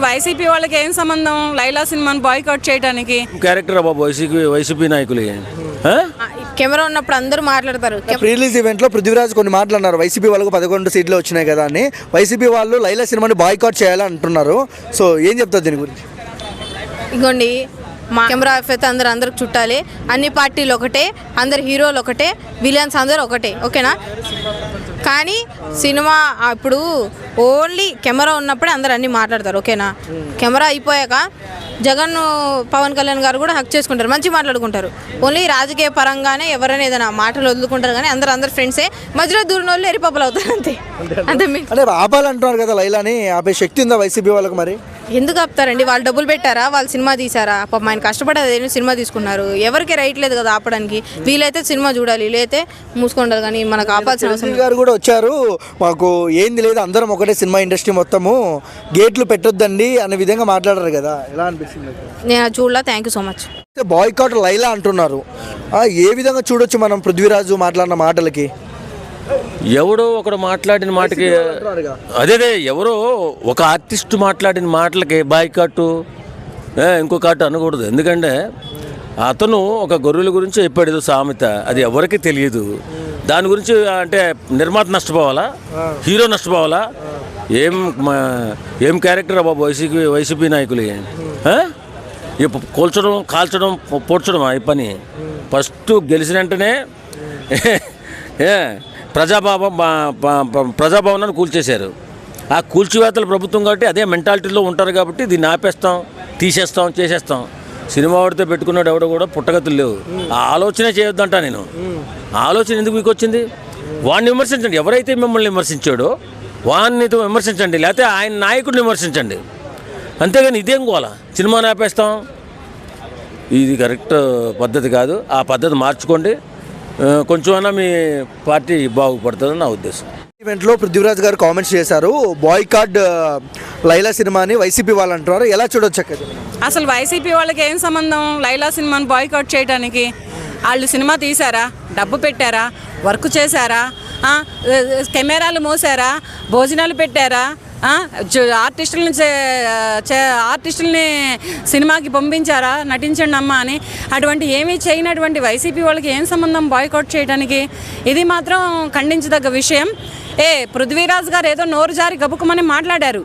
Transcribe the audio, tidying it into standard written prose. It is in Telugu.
వైసీపీ వాళ్ళకి ఏం సంబంధం లైలా సినిమాని బాయ్కాట్ చేయడానికి? క్యారెక్టర్ బాబు వైసీపీ నాయకులు కెమెరా ఉన్నప్పుడు అందరూ మాట్లాడతారు. ప్రీ రిలీజ్ ఈవెంట్లో పృథ్వీరాజ్ కొన్ని మాట్లాడినారు, వైసీపీ వాళ్ళకు 11 సీట్లు వచ్చినాయి కదా అని. వైసీపీ వాళ్ళు లైలా సినిమాని బాయ్కాట్ చేయాలని అంటున్నారు. సో ఏం చెప్తారు దీని గురించి? ఇగోండి, మా కెమెరా అయితే అందరికి చుట్టాలి, అన్ని పార్టీలు ఒకటే, అందరు హీరోలు ఒకటే, విలన్స్ అందరూ ఒకటే, ఓకేనా? కానీ సినిమా ఇప్పుడు ఓన్లీ కెమెరా ఉన్నప్పుడే అందరు అన్నీ మాట్లాడతారు, ఓకేనా? కెమెరా అయిపోయాక జగన్ పవన్ కళ్యాణ్ గారు కూడా హక్ చేసుకుంటారు, మంచి మాట్లాడుకుంటారు. ఓన్లీ రాజకీయ పరంగానే ఎవరైనా ఏదైనా మాటలు వదులుకుంటారు, కానీ అందరు ఫ్రెండ్సే. మధ్యలో దూరం వాళ్ళు ఎరిపప్పులు అవుతారు, అంతే. అంటే ఆపాలంటున్నారు కదా లైలాని, ఆపే శక్తి ఉందా వైసీపీ వాళ్ళకి? మరి ఎందుకు ఆపుతారండి? వాళ్ళు డబ్బులు పెట్టారా, వాళ్ళు సినిమా తీసారా? పాపం ఆయన కష్టపడేది సినిమా తీసుకున్నారు. ఎవరికి రైట్ లేదు కదా ఆపడానికి. వీలైతే సినిమా చూడాలి, లేతే మూసుకుంటారు. కానీ మనకు ఆపాల్సిన అవసరం గారు కూడా వచ్చారు, మాకు ఏంది లేదు, అందరం ఒకటే, సినిమా ఇండస్ట్రీ మొత్తము గేట్లు పెట్టొద్దండి అనే విధంగా మాట్లాడారు కదా, ఎలా అనిపిస్తుంది? నేను చూడలా. Thank you so much. Boycott Laila అంటున్నారు, ఏ విధంగా చూడొచ్చు మనం పృథ్వీరాజు మాట్లాడిన మాటలకి? ఎవడో ఒకడు మాట్లాడిన మాటకి, అదే ఎవరో ఒక ఆర్టిస్ట్ మాట్లాడిన మాటలకి బాయ్కాటు ఇంకొక ఆట అనకూడదు. ఎందుకంటే అతను ఒక గొర్రెల గురించి చెప్పాడు ఏదో సామెత, అది ఎవరికి తెలియదు. దాని గురించి అంటే నిర్మాత నష్టపోవాలా, హీరో నష్టపోవాలా? ఏం క్యారెక్టర్ బాబు వైసీపీ నాయకులు? కూల్చడం, కాల్చడం, పొడ్చడం ఈ పని. ఫస్ట్ గెలిచిన వెంటనే ప్రజాభవనాన్ని కూల్చేశారు. ఆ కూల్చివేతల ప్రభుత్వం కాబట్టి అదే మెంటాలిటీలో ఉంటారు కాబట్టి దీన్ని ఆపేస్తాం, తీసేస్తాం, చేసేస్తాం. సినిమా వాడితో పెట్టుకున్నాడు ఎవడో కూడా పుట్టగతులు లేవు. ఆ ఆలోచనే చేయొద్దంటా నేను. ఆలోచన ఎందుకు మీకు వచ్చింది? వాడిని విమర్శించండి, ఎవరైతే మిమ్మల్ని విమర్శించాడో వాడిని విమర్శించండి, లేకపోతే ఆయన నాయకుడిని విమర్శించండి. అంతేగాని ఇదేం గోలా సినిమాని ఆపేస్తాం, ఇది కరెక్ట్ పద్ధతి కాదు. ఆ పద్ధతి మార్చుకోండి, కొంచెమైనా మీ పార్టీ బాగుపడుతుందని నా ఉద్దేశం. ఈవెంట్లో పృథ్వీరాజ్ గారు కామెంట్స్ చేశారు, బాయ్కాట్ లైలా సినిమాని వైసీపీ వాళ్ళు అంటున్నారు, ఎలా చూడొచ్చు అక్కడ? అసలు వైసీపీ వాళ్ళకి ఏం సంబంధం లైలా సినిమాని బాయ్కాట్ చేయడానికి? వాళ్ళు సినిమా తీసారా, డబ్బు పెట్టారా, వర్క్ చేశారా, కెమెరాలు మోసారా, భోజనాలు పెట్టారా, ఆర్టిస్టుల్ని సినిమాకి పంపించారా, నటించండి అమ్మ అని? అటువంటి ఏమీ చేయనటువంటి వైసీపీ వాళ్ళకి ఏం సంబంధం బాయ్కాట్ చేయడానికి? ఇది మాత్రం ఖండించదగ్గ విషయం. పృథ్వీరాజ్ గారు ఏదో నోరు జారి గబుకుమని మాట్లాడారు.